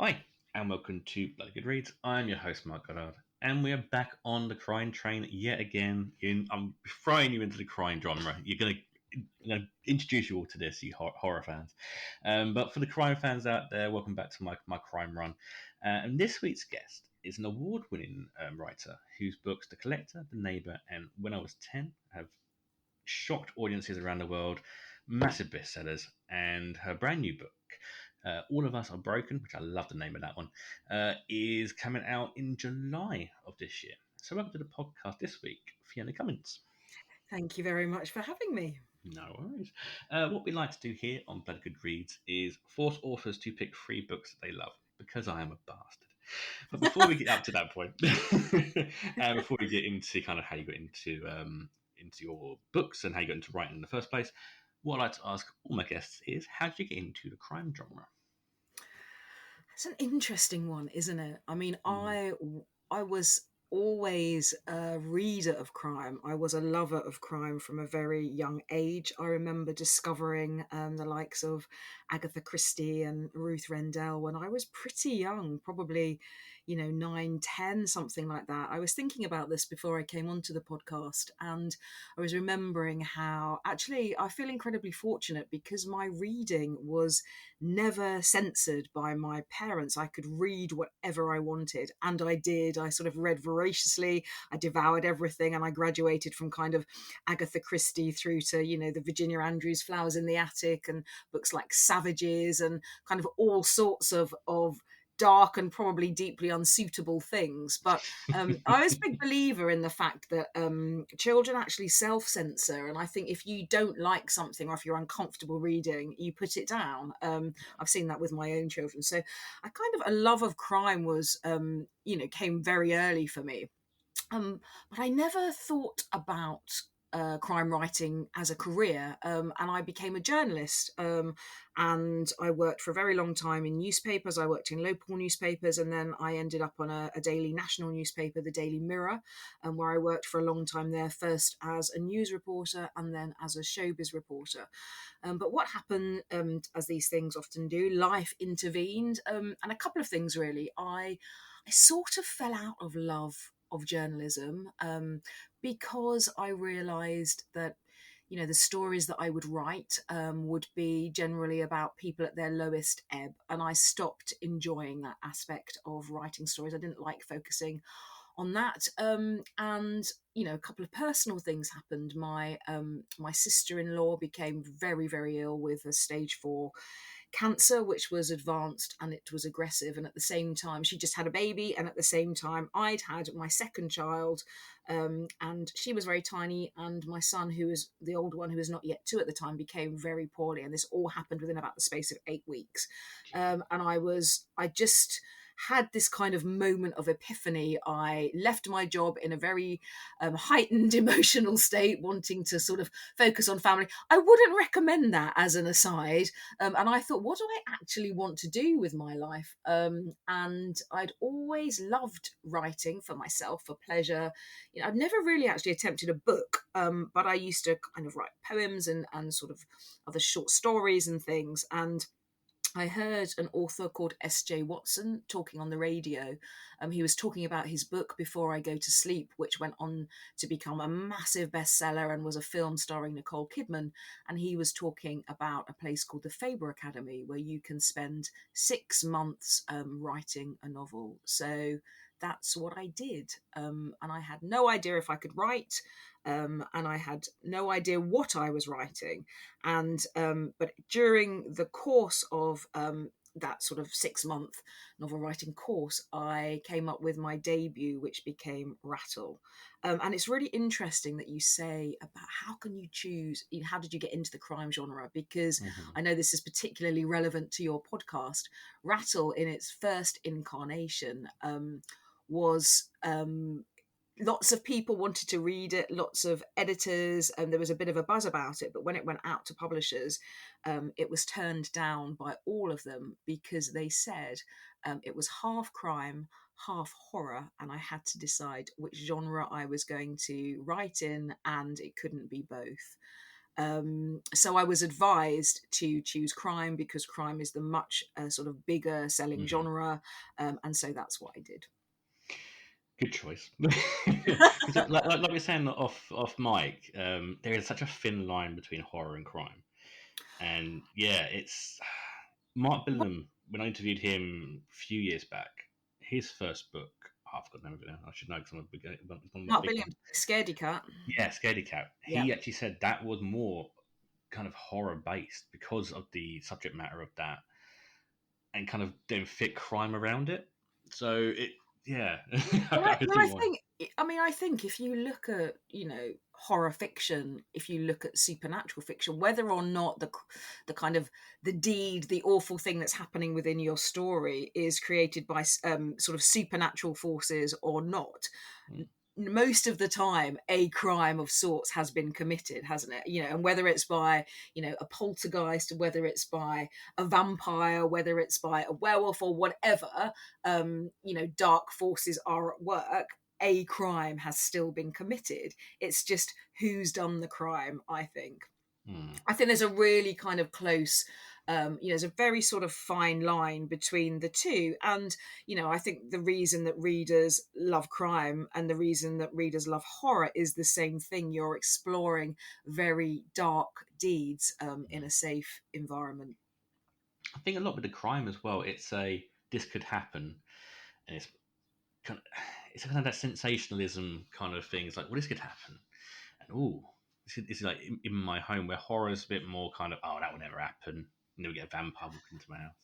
Hi, and welcome to Bloody Good Reads. I'm your host, Mark Goddard, and we are back on the crime train yet again. I'm throwing you into the crime genre. I'm gonna introduce you all to this, you horror fans. But for the crime fans out there, welcome back to my crime run. And this week's guest is an award-winning writer whose books The Collector, The Neighbour, and When I Was 10 have shocked audiences around the world, massive bestsellers, and her brand new book, All of Us Are Broken, which I love the name of that one, is coming out in July of this year. So, welcome to the podcast this week, Fiona Cummins. Thank you very much for having me. No worries. What we like to do here on Blood Good Reads is force authors to pick 3 books that they love, because I am a bastard. But before we get up to that point, before we get into kind of how you got into your books and how you got into writing in the first place, what I'd like to ask all my guests is, how did you get into the crime genre? It's an interesting one, isn't it? I mean, Mm. I was always a reader of crime. I was a lover of crime from a very young age. I remember discovering the likes of Agatha Christie and Ruth Rendell when I was pretty young, probably, 9, 10, something like that. I was thinking about this before I came onto the podcast, and I was remembering how actually I feel incredibly fortunate because my reading was never censored by my parents. I could read whatever I wanted, and I did. I sort of read voraciously. I devoured everything, and I graduated from kind of Agatha Christie through to, the Virginia Andrews Flowers in the Attic and books like Savages and kind of all sorts of dark and probably deeply unsuitable things. But I was a big believer in the fact that children actually self-censor. And I think if you don't like something or if you're uncomfortable reading, you put it down. I've seen that with my own children. So I kind of, a love of crime was, came very early for me. But I never thought about crime writing as a career, and I became a journalist. And I worked for a very long time in newspapers. I worked in local newspapers, and then I ended up on a daily national newspaper, the Daily Mirror, where I worked for a long time there, first as a news reporter and then as a showbiz reporter. But what happened, as these things often do, life intervened, and a couple of things really. I sort of fell out of love of journalism because I realised that the stories that I would write would be generally about people at their lowest ebb, and I stopped enjoying that aspect of writing stories. I didn't like focusing on that, and a couple of personal things happened. My sister-in-law became very, very ill with a stage 4 cancer, which was advanced and it was aggressive. And at the same time, she just had a baby, and at the same time, I'd had my second child, and she was very tiny. And my son, who was the older one, who was not yet 2 at the time, became very poorly. And this all happened within about the space of 8 weeks. And I just had this kind of moment of epiphany. I left my job in a very heightened emotional state, wanting to sort of focus on family. I wouldn't recommend that as an aside. And I thought, what do I actually want to do with my life? And I'd always loved writing for myself, for pleasure. I'd never really actually attempted a book, but I used to kind of write poems and sort of other short stories and things. And I heard an author called S.J. Watson talking on the radio. He was talking about his book Before I Go to Sleep, which went on to become a massive bestseller and was a film starring Nicole Kidman. And he was talking about a place called the Faber Academy, where you can spend 6 months writing a novel. So that's what I did. And I had no idea if I could write, and I had no idea what I was writing. And but during the course of that sort of 6 month novel writing course, I came up with my debut, which became Rattle. And it's really interesting that you say about how can you choose, how did you get into the crime genre? Because Mhm. I know this is particularly relevant to your podcast. Rattle, in its first incarnation, was lots of people wanted to read it, lots of editors, and there was a bit of a buzz about it. But when it went out to publishers, it was turned down by all of them because they said it was half crime, half horror, and I had to decide which genre I was going to write in, and it couldn't be both. So I was advised to choose crime because crime is the much sort of bigger selling Mhm. genre, and so that's what I did. Good choice. Because like we were saying off mic, there is such a thin line between horror and crime, and yeah, it's Mark What, Billingham. When I interviewed him a few years back, his first book, I've got the name of it now. I should know because I'm one of my Mark big ones. Williams, Scaredy Cat. Yeah, Scaredy Cat. Yeah. He actually said that was more kind of horror based because of the subject matter of that, and kind of don't fit crime around it. So it, yeah, I can Well, see why. I think if you look at, horror fiction, if you look at supernatural fiction, whether or not the kind of the deed, the awful thing that's happening within your story is created by sort of supernatural forces or not, Mm, most of the time a crime of sorts has been committed, hasn't it? And whether it's by a poltergeist, whether it's by a vampire, whether it's by a werewolf or whatever, dark forces are at work, a crime has still been committed. It's just who's done the crime, I think. mm, I think there's a really kind of close, there's a very sort of fine line between the two. And, I think the reason that readers love crime and the reason that readers love horror is the same thing. You're exploring very dark deeds in mm. a safe environment. I think a lot with the crime as well. It's a this could happen, and kind of it's kind of that sensationalism kind of thing. It's like, well, this could happen, and oh, this is like in my home where horror is a bit more kind of, oh, that would never happen. And then we get a vampire walking into my house.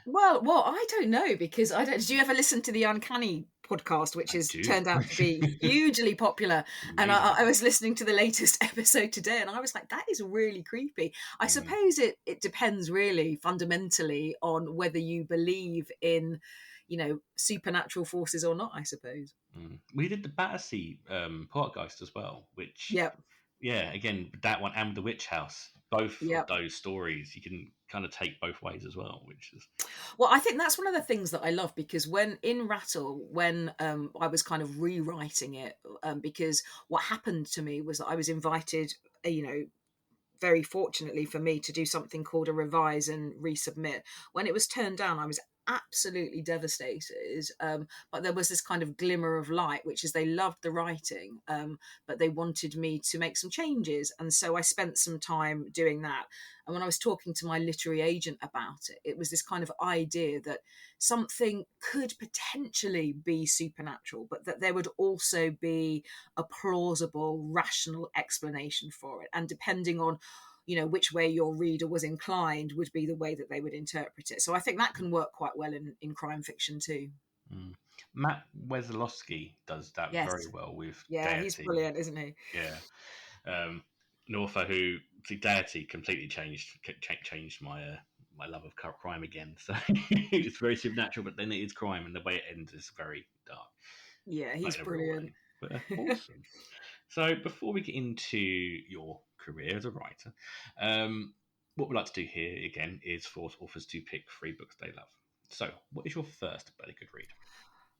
Well, I don't know because I don't. Did you ever listen to the Uncanny podcast, which I has do. turned out to be hugely popular? And Amazingly I good. was listening to the latest episode today, and I was like, that is really creepy. I Mm, suppose it depends really fundamentally on whether you believe in, supernatural forces or not. I suppose. mm. We did the Battersea Poltergeist as well, which, Yep. yeah, again, that one and the Witch House, both of Yep. those stories, you can kind of take both ways as well, which is, Well, I think that's one of the things that I love because when in Rattle, when I was kind of rewriting it, because what happened to me was that I was invited, very fortunately for me, to do something called a revise and resubmit. When it was turned down, I was absolutely devastated. But there was this kind of glimmer of light, which is they loved the writing, but they wanted me to make some changes. And so I spent some time doing that. And when I was talking to my literary agent about it, it was this kind of idea that something could potentially be supernatural, but that there would also be a plausible, rational explanation for it. And depending on which way your reader was inclined would be the way that they would interpret it. So I think that can work quite well in crime fiction too. mm. Matt Wesolowski does that Yes. very well with Yeah, he's Deity. brilliant, isn't he? Yeah. An author who, see, Deity completely changed my my love of crime again. So it's very supernatural, but then it is crime, and the way it ends is very dark, Yeah, not he's in a real brilliant. way. But awesome. So before we get into your career as a writer, what we like to do here again is force authors to pick three books they love. So, what is your first very good read?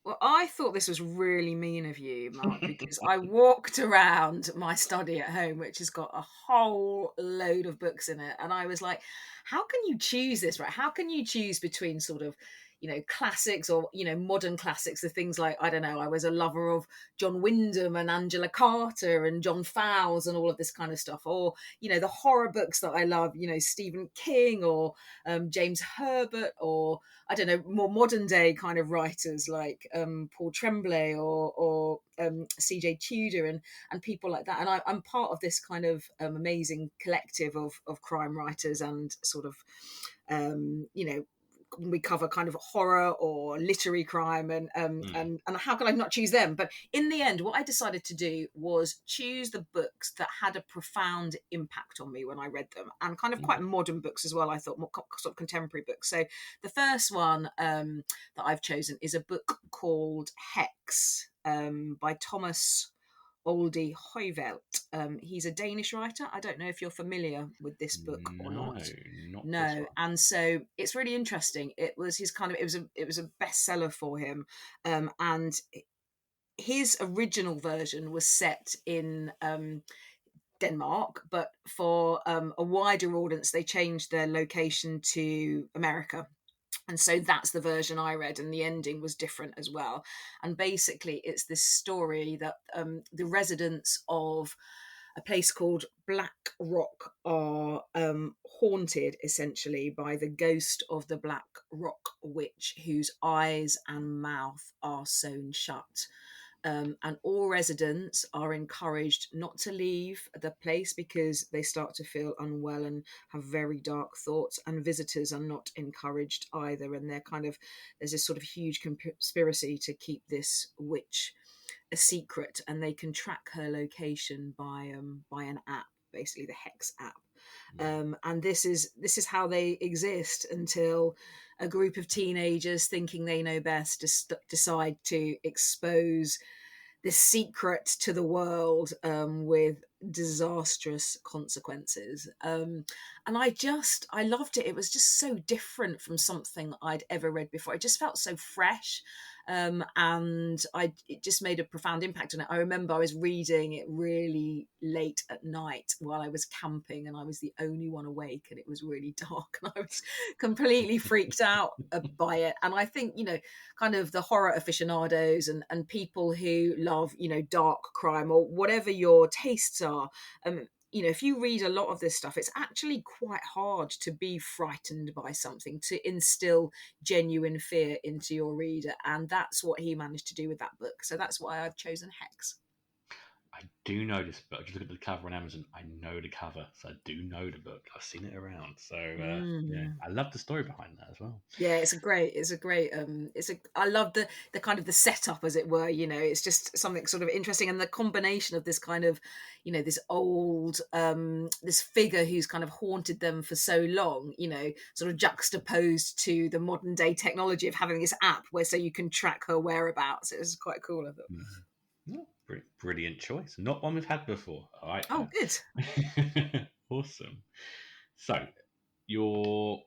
Well, I thought this was really mean of you, Mark, because I walked around my study at home, which has got a whole load of books in it. And I was like, how can you choose this, right? How can you choose between sort of, classics or, modern classics, the things like, I don't know, I was a lover of John Wyndham and Angela Carter and John Fowles and all of this kind of stuff. Or, the horror books that I love, Stephen King or James Herbert, or I don't know, more modern day kind of writers like Paul Tremblay or CJ Tudor and people like that. And I'm part of this kind of amazing collective of crime writers and sort of, we cover kind of horror or literary crime Mm, and how can I not choose them? But in the end, what I decided to do was choose the books that had a profound impact on me when I read them, and kind of quite okay. modern books as well. I thought more sort of contemporary books. So the first one that I've chosen is a book called Hex by Thomas Oldie Højvelt. He's a Danish writer. I don't know if you're familiar with this book or No, not. not this No, one. and so it's really interesting. It was his kind of it was a bestseller for him, and his original version was set in Denmark, but for a wider audience, they changed their location to America. And so that's the version I read, and the ending was different as well. And basically, it's this story that the residents of a place called Black Rock are haunted essentially by the ghost of the Black Rock witch, whose eyes and mouth are sewn shut. And all residents are encouraged not to leave the place because they start to feel unwell and have very dark thoughts. And visitors are not encouraged either. And they're kind of, there's this sort of huge conspiracy to keep this witch a secret, and they can track her location by an app, basically the Hex app. And this is how they exist until a group of teenagers, thinking they know best, decide to expose this secret to the world, with disastrous consequences. And I loved it. It was just so different from something I'd ever read before. It just felt so fresh. And it just made a profound impact on it. I remember I was reading it really late at night while I was camping, and I was the only one awake, and it was really dark, and I was completely freaked out by it. And I think, kind of the horror aficionados and people who love, dark crime or whatever your tastes are, if you read a lot of this stuff, it's actually quite hard to be frightened by something, to instill genuine fear into your reader. And that's what he managed to do with that book. So that's why I've chosen Hex. I do know this book. Just look at the cover on Amazon. I know the cover, so I do know the book. I've seen it around. So yeah, I love the story behind that as well. Yeah, it's a great I love the kind of the setup, as it were. It's just something sort of interesting, and the combination of this kind of, this old this figure who's kind of haunted them for so long, sort of juxtaposed to the modern day technology of having this app where so you can track her whereabouts. It was quite cool, I thought. Brilliant choice. Not one we've had before. All right. Oh, good. Awesome. So your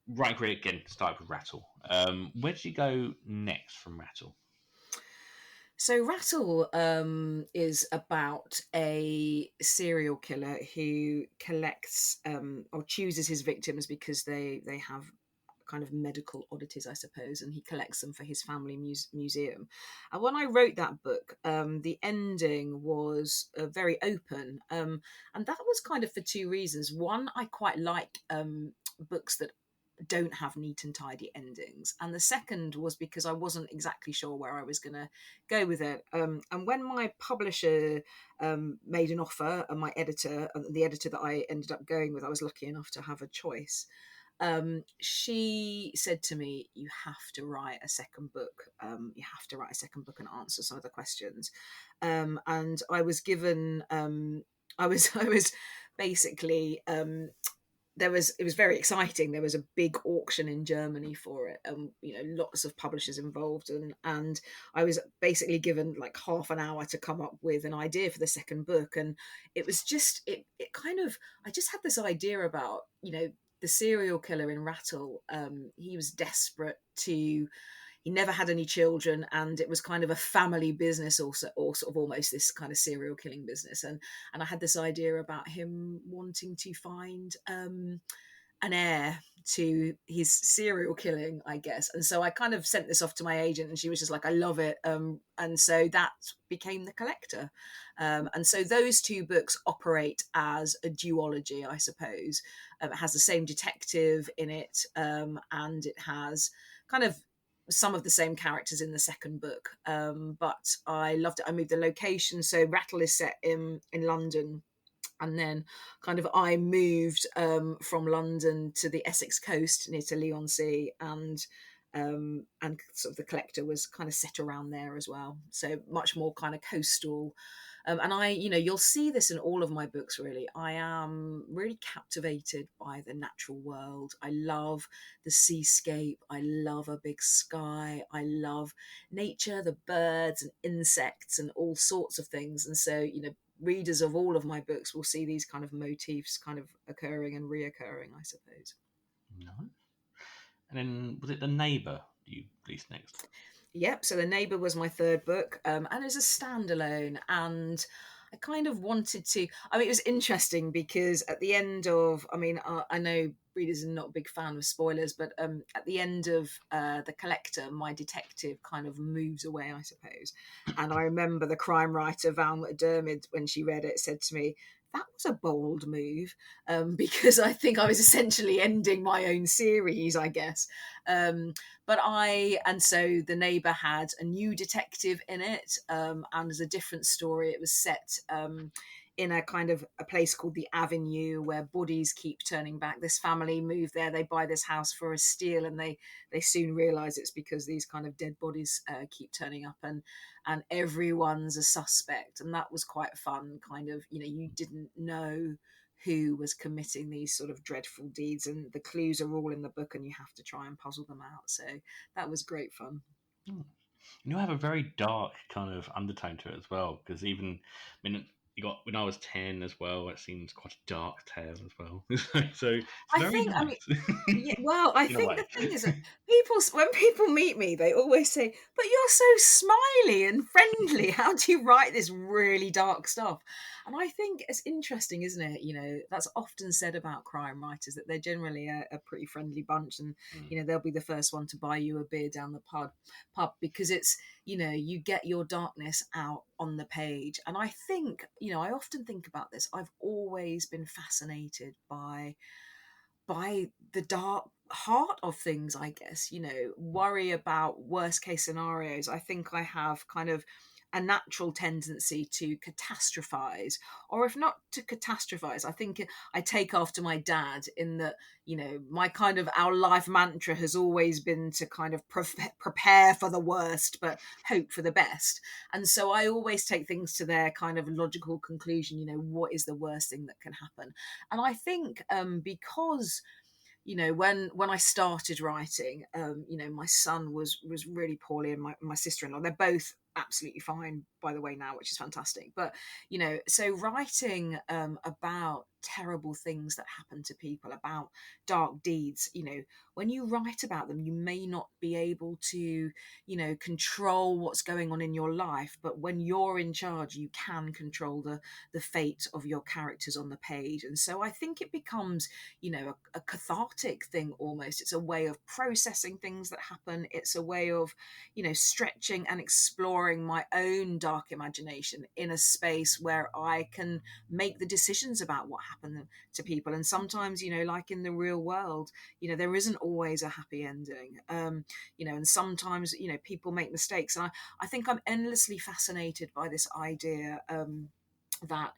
right career again started with Rattle. Where did you go next from Rattle? So Rattle is about a serial killer who collects or chooses his victims because they have kind of medical oddities, I suppose, and he collects them for his family museum. And when I wrote that book, the ending was very open, and that was kind of for two reasons. One, I quite like books that don't have neat and tidy endings, and the second was because I wasn't exactly sure where I was going to go with it. And when my publisher made an offer, and my editor, the editor that I ended up going with, I was lucky enough to have a choice. She said to me, "You have to write a second book. You have to write a second book and answer some of the questions." And I was given. I was basically. It was very exciting. There was a big auction in Germany for it, and lots of publishers involved, and I was basically given like half an hour to come up with an idea for the second book. And it was just it kind of, I just had this idea about the serial killer in Rattle. He was desperate to. He never had any children, and it was kind of a family business, also, or sort of almost this kind of serial killing business. And I had this idea about him wanting to find an heir to his serial killing, I guess. And so I kind of sent this off to my agent, and she was just like, "I love it." And so that became The Collector. And so those two books operate as a duology, I suppose. It has the same detective in it, and it has kind of some of the same characters in the second book. But I loved it. I moved the location. So Rattle is set in London. And then kind of I moved from London to the Essex coast near to Leigh-on-Sea, and sort of The Collector was kind of set around there as well. So much more kind of coastal. And you'll see this in all of my books, really. I am really captivated by the natural world. I love the seascape. I love a big sky. I love nature, the birds and insects and all sorts of things. And so, readers of all of my books will see these kind of motifs kind of occurring and reoccurring, I suppose. No. And then was it The Neighbour you released next? Yep. So The Neighbour was my third book, and it's a standalone. And I kind of wanted to. I mean, it was interesting because at the end of, I mean, I know readers are not a big fan of spoilers, but at the end of The Collector, my detective kind of moves away, I suppose. And I remember the crime writer Val McDermid, when she read it, said to me, "That was a bold move," because I think I was essentially ending my own series, I guess. But and so the neighbor had a new detective in it, and as a different story. It was set in a kind of a place called the Avenue, where bodies keep turning back. This family move there, they buy this house for a steal, and they soon realize it's because these kind of dead bodies keep turning up, and everyone's a suspect. And that was quite fun. Kind of, you didn't know who was committing these sort of dreadful deeds, and the clues are all in the book and you have to try and puzzle them out. So that was great fun. Hmm. You have a very dark kind of undertone to it as well, because even, I mean, you got When I Was 10 as well. It seems quite a dark tale as well. So it's I very think, I mean, nice yeah, well, I in a think way. the thing is that when people meet me, they always say, "But you're so smiley and friendly. How do you write this really dark stuff?" And I think it's interesting, isn't it? That's often said about crime writers, that they're generally a pretty friendly bunch, and Mm. they'll be the first one to buy you a beer down the pub because it's you get your darkness out on the page. And I think I often think about this. I've always been fascinated by the dark heart of things, I guess. Worry about worst case scenarios. I think I have kind of a natural tendency to catastrophize, or if not to catastrophize, I think I take after my dad in that, my kind of our life mantra has always been to kind of prepare for the worst but hope for the best. And so I always take things to their kind of logical conclusion. What is the worst thing that can happen? And I think because when I started writing, my son was really poorly, and my sister-in-law, they're both absolutely fine, by the way, now, which is fantastic. But so writing about terrible things that happen to people, about dark deeds, when you write about them, you may not be able to control what's going on in your life, but when you're in charge, you can control the fate of your characters on the page. And so I think it becomes a cathartic thing almost. It's a way of processing things that happen. It's a way of stretching and exploring my own dark imagination in a space where I can make the decisions about what happened to people. And sometimes like in the real world, there isn't always a happy ending. And sometimes people make mistakes, and I think I'm endlessly fascinated by this idea that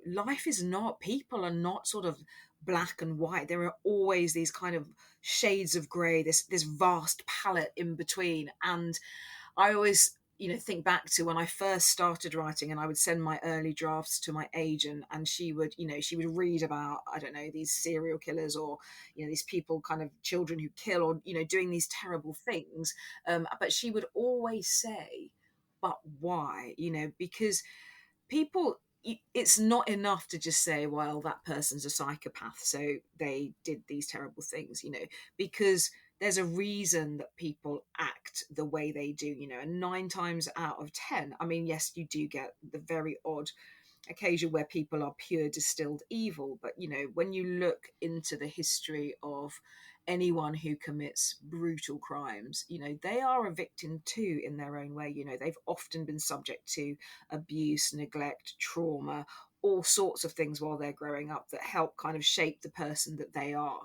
life is not, people are not sort of black and white. There are always these kind of shades of gray, this vast palette in between. And I always think back to when I first started writing, and I would send my early drafts to my agent, and she would read about, I don't know, these serial killers, or these people, kind of children who kill, or doing these terrible things, but she would always say, "But why?" Because people, it's not enough to just say, well, that person's a psychopath, so they did these terrible things, because there's a reason that people act the way they do, and 9 times out of 10, I mean, yes, you do get the very odd occasion where people are pure distilled evil. But when you look into the history of anyone who commits brutal crimes, they are a victim too, in their own way. They've often been subject to abuse, neglect, trauma, all sorts of things while they're growing up that help kind of shape the person that they are.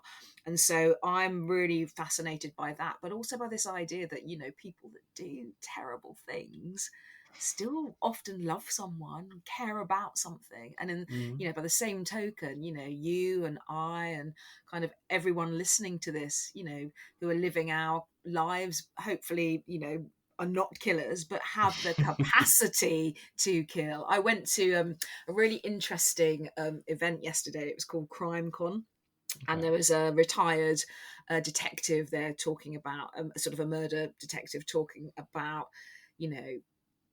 And so I'm really fascinated by that, but also by this idea that people that do terrible things still often love someone, care about something. And in Mm. by the same token, you and I and kind of everyone listening to this, who are living our lives, hopefully, are not killers, but have the capacity to kill. I went to a really interesting event yesterday. It was called Crime Con, and Okay. there was a retired detective there talking about, sort of a murder detective talking about, you know,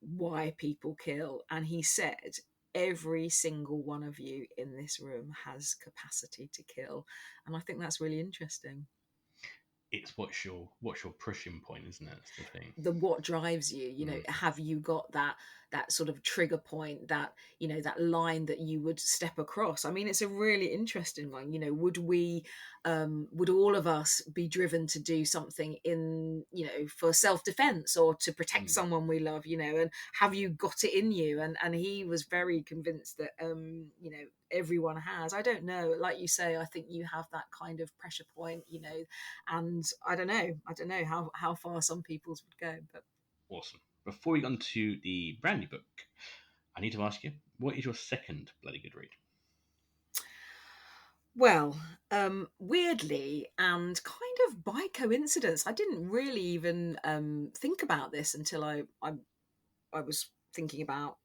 why people kill. And he said, every single one of you in this room has capacity to kill. And I think that's really interesting. it's what's your pushing point, isn't it? That's the thing. The what drives you, you know, Mm. have you got that sort of trigger point, that, you know, that line that you would step across? I mean, it's a really interesting one. You know, would all of us be driven to do something in, you know, for self-defense or to protect Mm. someone we love, you know, and have you got it in you? And he was very convinced that you know, everyone has. I don't know, like you say, I think you have that kind of pressure point, you know, and I don't know how far some people's would go, but Awesome. Before we go on to the brand new book, I need to ask you, what is your second bloody good read? well, weirdly and kind of by coincidence, I didn't really even think about this until I was thinking about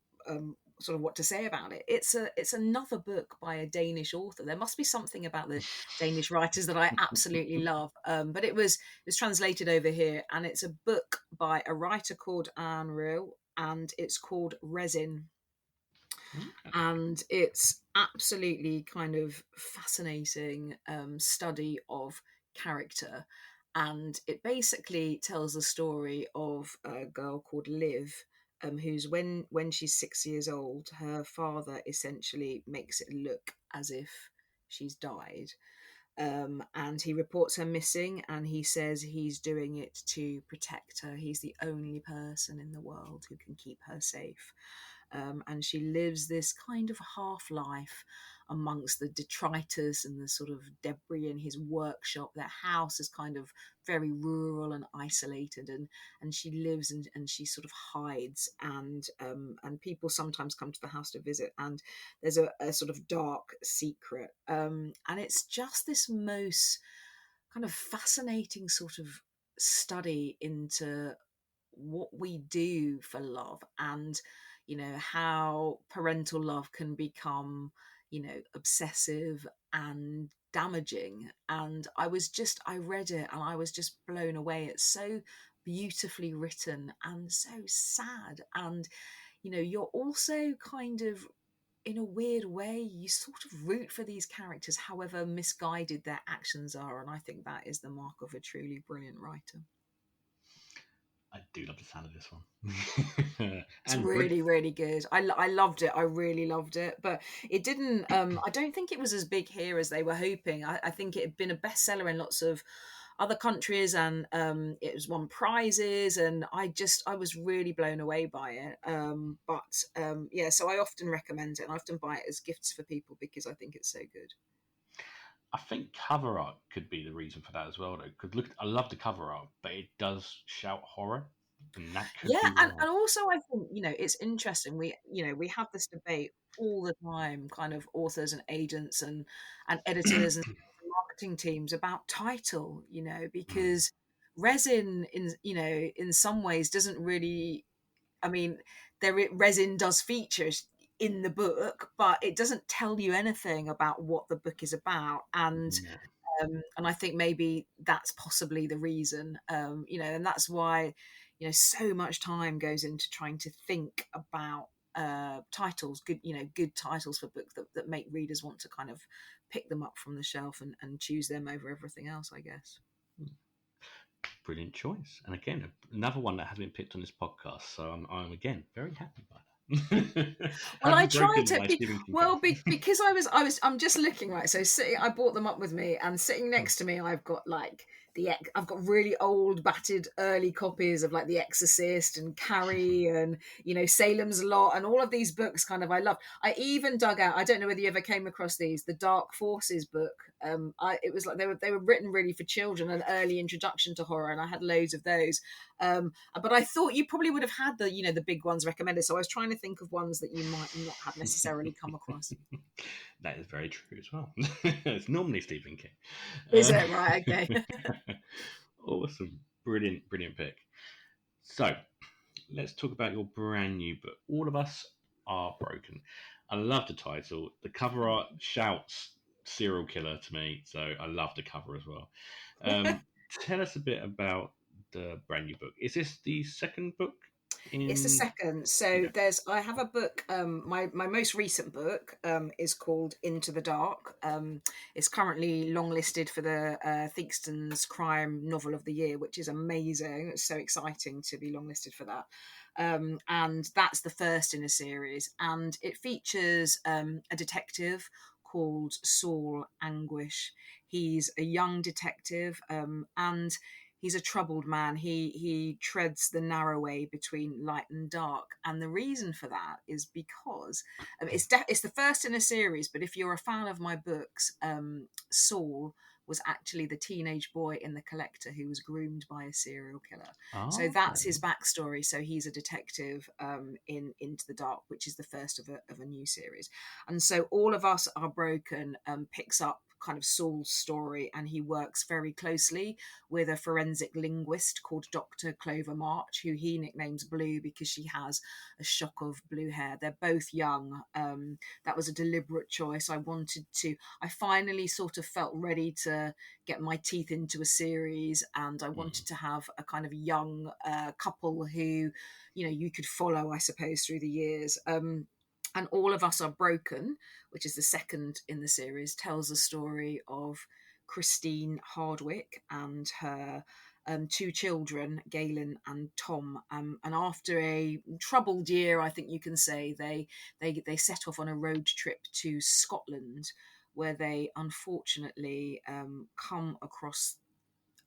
sort of what to say about it. It's another book by a Danish author. There must be something about the Danish writers that I absolutely love. But it was translated over here, and it's a book by a writer called Anne Rill, and it's called Resin. Okay. And it's absolutely kind of fascinating study of character, and it basically tells the story of a girl called Liv, who's when she's 6 years old, her father essentially makes it look as if she's died, and he reports her missing, and he says he's doing it to protect her. He's the only person in the world who can keep her safe, and she lives this kind of half life amongst the detritus and the sort of debris in his workshop. Their house is kind of very rural and isolated, and she lives and she sort of hides, and people sometimes come to the house to visit, and there's a sort of dark secret, and it's just this most kind of fascinating sort of study into what we do for love, and you know how parental love can become, you know, obsessive and damaging. And I read it and I was just blown away. It's so beautifully written and so sad, and you know, you're also kind of, in a weird way, you sort of root for these characters however misguided their actions are, and I think that is the mark of a truly brilliant writer. I do love the sound of this one. It's And brilliant. really, really good. I loved it. I really loved it. But it didn't, I don't think it was as big here as they were hoping. I think it had been a bestseller in lots of other countries, and it was won prizes. And I was really blown away by it. But yeah, so I often recommend it, and I often buy it as gifts for people because I think it's so good. I think cover art could be the reason for that as well, though. Because look, I love the cover art, but it does shout horror, and that could Yeah, be why. and also I think, you know, it's interesting. We have this debate all the time, kind of authors and agents and editors and marketing teams about title, you know, Mm, because resin in, you know, in some ways doesn't really, I mean, resin does features in the book, but it doesn't tell you anything about what the book is about. no. And I think maybe that's possibly the reason, you know, and that's why, you know, so much time goes into trying to think about titles, good, you know, good titles for books that make readers want to kind of pick them up from the shelf and choose them over everything else, I guess. Brilliant choice. And again, another one that has been picked on this podcast. So I'm again very happy by that. Well, Have I you tried broken to my Stephen King well curse? because I'm just looking, right. So sitting, I brought them up with me, and sitting next to me, I've got like I've got really old, battered, early copies of like The Exorcist and Carrie, and you know, Salem's Lot, and all of these books. Kind of, I love. I even dug out. I don't know whether you ever came across these, the Dark Forces book. It was like they were written really for children, an early introduction to horror, and I had loads of those. But I thought you probably would have had the, you know, the big ones recommended. So I was trying to think of ones that you might not have necessarily come across. That is very true as well. It's normally Stephen King. Is it right? Okay. Awesome. Brilliant, brilliant pick. So let's talk about your brand new book. All of Us Are Broken. I love the title. The cover art shouts serial killer to me, so I love the cover as well. Tell us a bit about the brand new book. Is this the second book? It's the In second. So yeah. I have a book. My most recent book is called Into the Dark. It's currently longlisted for the Theakston's Crime Novel of the Year, which is amazing. It's so exciting to be longlisted for that. And that's the first in a series, and it features a detective called Saul Anguish. He's a young detective, and he's a troubled man. He treads the narrow way between light and dark, and the reason for that is because it's the first in a series. But if you're a fan of my books, Saul was actually the teenage boy in The Collector who was groomed by a serial killer. So Oh, that's his backstory. So he's a detective in Into the Dark, which is the first of a new series. And so All of Us Are Broken picks up kind of Saul's story, and he works very closely with a forensic linguist called Dr. Clover March, who he nicknames Blue because she has a shock of blue hair. They're both young. That was a deliberate choice. I finally sort of felt ready to get my teeth into a series, and I wanted to have a kind of young couple who, you could follow, I suppose, through the years. And All of Us Are Broken, which is the second in the series, tells the story of Christine Hardwick and her two children, Galen and Tom. And after a troubled year, I think you can say, they set off on a road trip to Scotland, where they unfortunately come across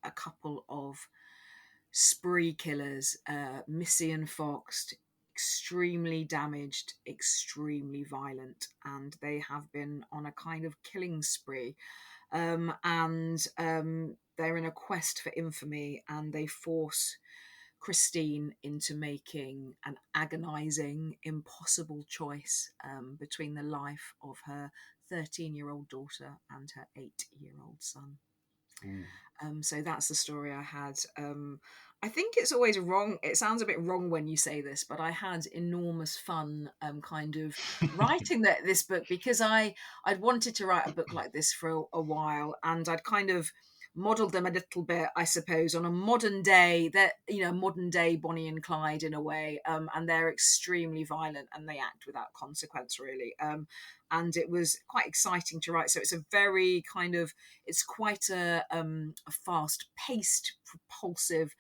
a couple of spree killers, Missy and Fox, extremely damaged, extremely violent, and they have been on a kind of killing spree. And they're in a quest for infamy, and they force Christine into making an agonizing, impossible choice between the life of her 13-year-old daughter and her 8-year-old son. ooh. So that's the story I had. I think it's always wrong. It sounds a bit wrong when you say this, but I had enormous fun, kind of writing this book, because I'd wanted to write a book like this for a while, and I'd kind of modeled them a little bit, I suppose, on a modern day, that modern day Bonnie and Clyde in a way, and they're extremely violent and they act without consequence, really. And it was quite exciting to write. So it's a very kind of, it's quite a fast-paced, propulsive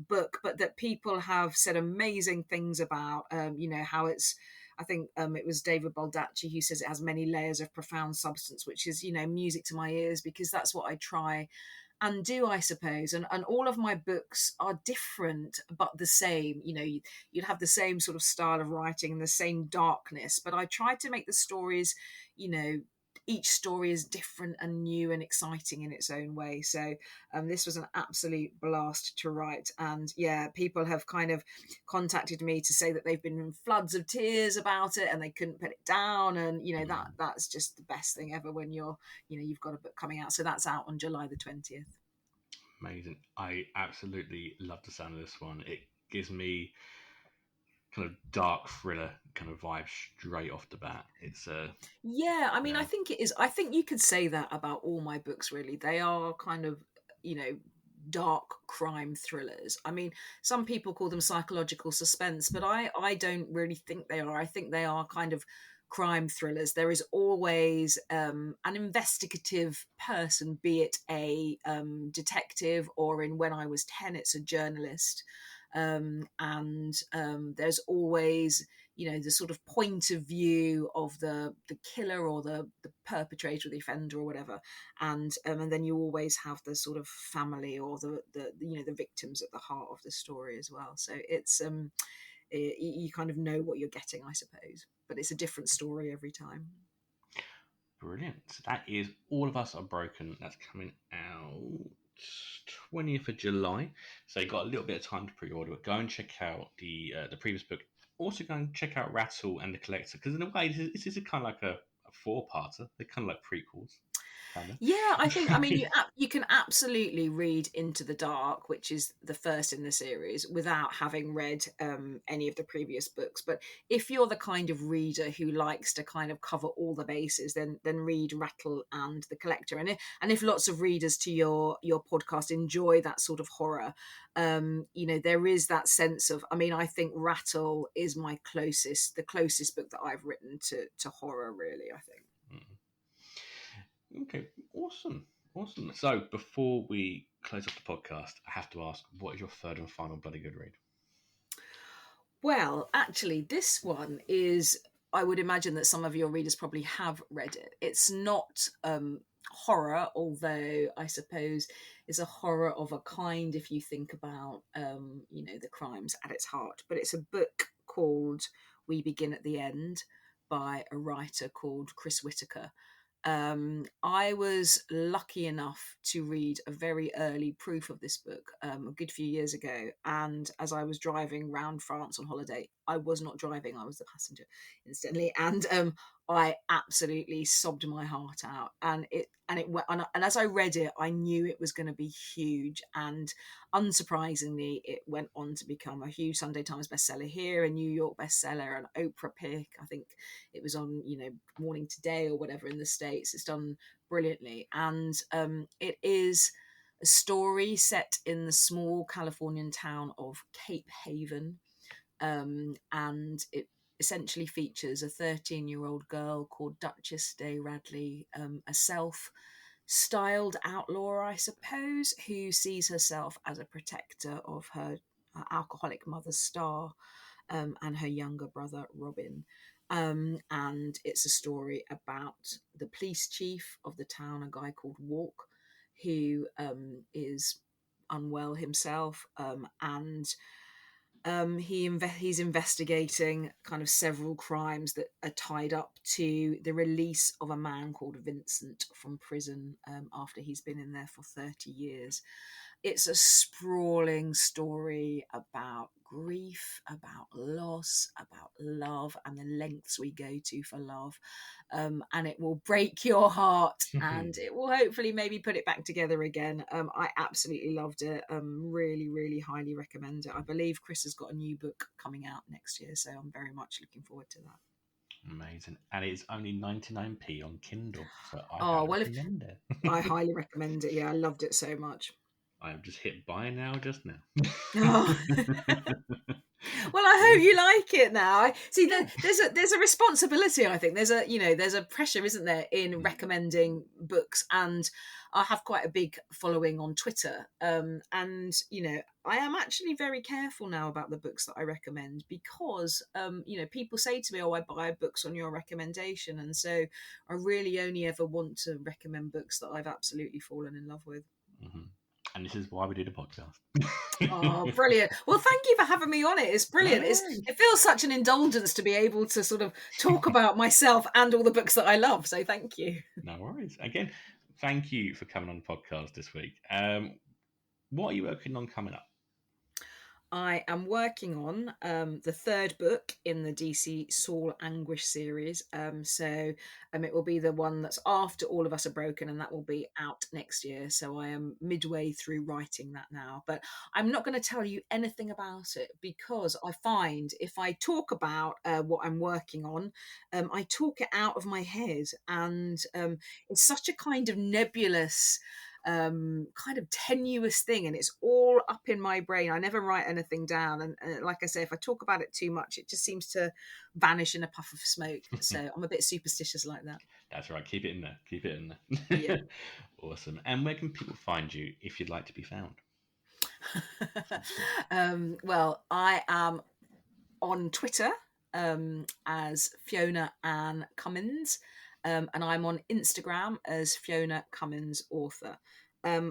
book, but that people have said amazing things about. How it's. I think it was David Baldacci who says it has many layers of profound substance, which is music to my ears, because that's what I try and do, I suppose. And all of my books are different but the same. You'd have the same sort of style of writing and the same darkness, but I try to make the stories, you know each story is different and new and exciting in its own way. So this was an absolute blast to write. And yeah, people have kind of contacted me to say that they've been in floods of tears about it and they couldn't put it down. And that's just the best thing ever when you've got a book coming out. So that's out on July the 20th. Amazing. I absolutely love the sound of this one. It gives me kind of dark thriller kind of vibe straight off the bat. It's Yeah, I mean, I yeah. think it is. I think you could say that about all my books, really. They are kind of, you know, dark crime thrillers. I mean, some people call them psychological suspense, but I don't really think they are. I think they are kind of crime thrillers. There is always an investigative person, be it a detective, or in When I Was 10, it's a journalist. And there's always the sort of point of view of the killer, or the perpetrator, or the offender, or whatever. And then you always have the sort of family, or the victims at the heart of the story as well. So it's you kind of know what you're getting, I suppose, but it's a different story every time. Brilliant. So that is All of Us Are Broken. That's coming out 20th of July. So you got a little bit of time to pre-order it. Go and check out the previous book. Also go and check out Rattle and the Collector, because in a way this is a kind of like a four-parter. They're kind of like prequels. Thomas. Yeah, I mean, you can absolutely read Into the Dark, which is the first in the series, without having read any of the previous books. But if you're the kind of reader who likes to kind of cover all the bases, then read Rattle and The Collector. And if lots of readers to your podcast enjoy that sort of horror, there is that sense of. I mean, I think Rattle is the closest book that I've written to horror, really. I think. Okay, awesome. Awesome. So before we close off the podcast, I have to ask, what is your third and final bloody good read? Well, actually, this one is, I would imagine that some of your readers probably have read it. It's not horror, although I suppose it's a horror of a kind if you think about, the crimes at its heart. But it's a book called We Begin at the End by a writer called Chris Whitaker. I was lucky enough to read a very early proof of this book a good few years ago. And as I was driving around France on holiday, I was not driving, I was the passenger instantly. And I absolutely sobbed my heart out. And as I read it, I knew it was going to be huge. And unsurprisingly, it went on to become a huge Sunday Times bestseller here, a New York bestseller, an Oprah pick. I think it was on, Morning Today or whatever in the States. It's done brilliantly. And it is a story set in the small Californian town of Cape Haven. And it essentially features a 13-year-old girl called Duchess de Radley, a self-styled outlaw, I suppose, who sees herself as a protector of her alcoholic mother, Star, and her younger brother, Robin. And it's a story about the police chief of the town, a guy called Walk, who is unwell himself, and he's investigating kind of several crimes that are tied up to the release of a man called Vincent from prison after he's been in there for 30 years. It's a sprawling story about grief, about loss, about love, and the lengths we go to for love. And it will break your heart, and it will hopefully maybe put it back together again. I absolutely loved it. Really, really highly recommend it. I believe Chris has got a new book coming out next year, so I'm very much looking forward to that. Amazing. And it's only 99p on Kindle, so I Oh, highly well, recommend it. I highly recommend it. Yeah, I loved it so much. I have just hit buy now just now. Oh. Well, I hope you like it now. See, there's a responsibility. I think there's a pressure, isn't there, in recommending books, and I have quite a big following on Twitter. And I am actually very careful now about the books that I recommend because people say to me, "Oh, I buy books on your recommendation," and so I really only ever want to recommend books that I've absolutely fallen in love with. Mm-hmm. And this is why we do the podcast. Oh, brilliant. Well, thank you for having me on it. It's brilliant. It feels such an indulgence to be able to sort of talk about myself and all the books that I love. So thank you. No worries. Again, thank you for coming on the podcast this week. What are you working on coming up? I am working on the third book in the DC Saul Anguish series. So it will be the one that's after All of Us Are Broken, and that will be out next year. So I am midway through writing that now. But I'm not going to tell you anything about it because I find if I talk about what I'm working on, I talk it out of my head. And it's such a kind of nebulous kind of tenuous thing, and it's all up in my brain. I never write anything down, and like I say, if I talk about it too much, it just seems to vanish in a puff of smoke. So I'm a bit superstitious like that. That's right. Keep it in there. Keep it in there. Yeah. Awesome. And where can people find you if you'd like to be found? Well, I am on Twitter as Fiona Cummins. And I'm on Instagram as Fiona Cummins Author.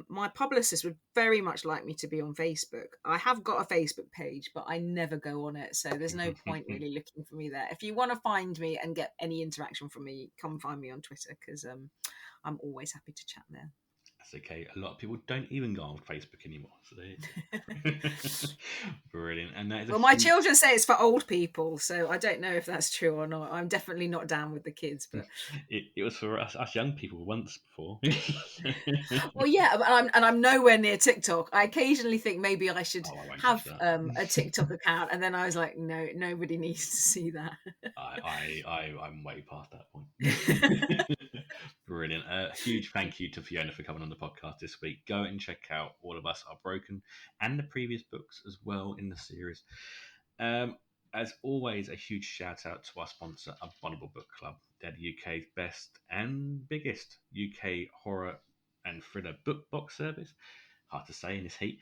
My publicist would very much like me to be on Facebook. I have got a Facebook page, but I never go on it. So there's no point really looking for me there. If you want to find me and get any interaction from me, come find me on Twitter because I'm always happy to chat there. That's okay. A lot of people don't even go on Facebook anymore. So there you go. Brilliant. And that is Well, my children say it's for old people, so I don't know if that's true or not. I'm definitely not down with the kids, but it was for us young people once before. well, yeah, and I'm nowhere near TikTok. I occasionally think maybe I should Oh, I won't touch have that. a TikTok account, and then I was like, no, nobody needs to see that. I'm way past that point. Brilliant. A huge thank you to Fiona for coming on the podcast this week. Go and check out All of Us Are Broken and the previous books as well in the series. As always, a huge shout out to our sponsor, Abominable Book Club. They're the UK's best and biggest UK horror and thriller book box service. Hard to say in this heat.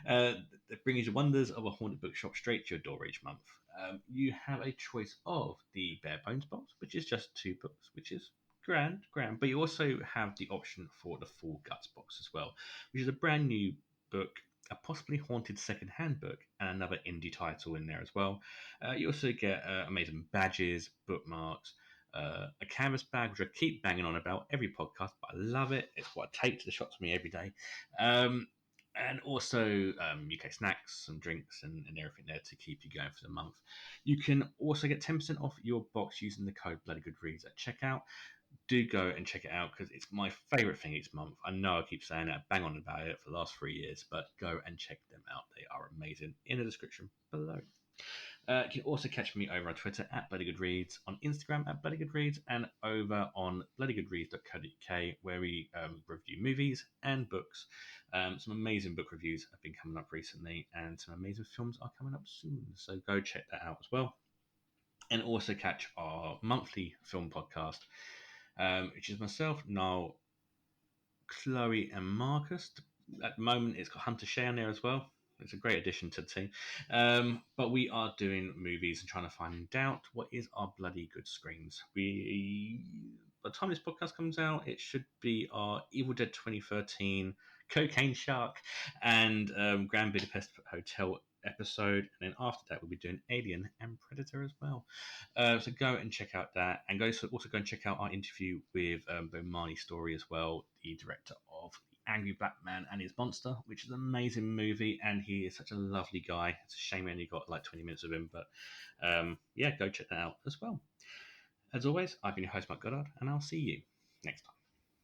That brings the wonders of a haunted bookshop straight to your door each month. You have a choice of the bare bones box, which is just 2 books, which is grand, but you also have the option for the full guts box as well, which is a brand new book, a possibly haunted second-hand book, and another indie title in there as well. You also get amazing badges, bookmarks, a canvas bag, which I keep banging on about every podcast, but I love it. It's what I take to the shops with me every day. And also UK snacks, some drinks, and everything there to keep you going for the month. You can also get 10% off your box using the code Bloody Good Reads at checkout. Do go and check it out because it's my favourite thing each month. I know I keep saying that, bang on about it for the last 3 years, but go and check them out. They are amazing. In the description below. You can also catch me over on Twitter at BloodyGoodReads, on Instagram at BloodyGoodReads, and over on bloodygoodreads.co.uk, where we review movies and books. Some amazing book reviews have been coming up recently, and some amazing films are coming up soon. So go check that out as well. And also catch our monthly film podcast, which is myself, Niall, Chloe, and Marcus. At the moment, it's got Hunter Shea on there as well. It's a great addition to the team. But we are doing movies and trying to find out what is our bloody good screams. By the time this podcast comes out, it should be our Evil Dead 2013, Cocaine Shark, and Grand Budapest Hotel episode. And then after that, we'll be doing Alien and Predator as well. So go and check out that, and also go and check out our interview with Bomani Story as well, the director of Angry Black Man and His Monster, which is an amazing movie, and he is such a lovely guy. It's a shame we only got like 20 minutes of him, but yeah, go check that out as well. As always, I've been your host, Mark Goddard, and I'll see you next time.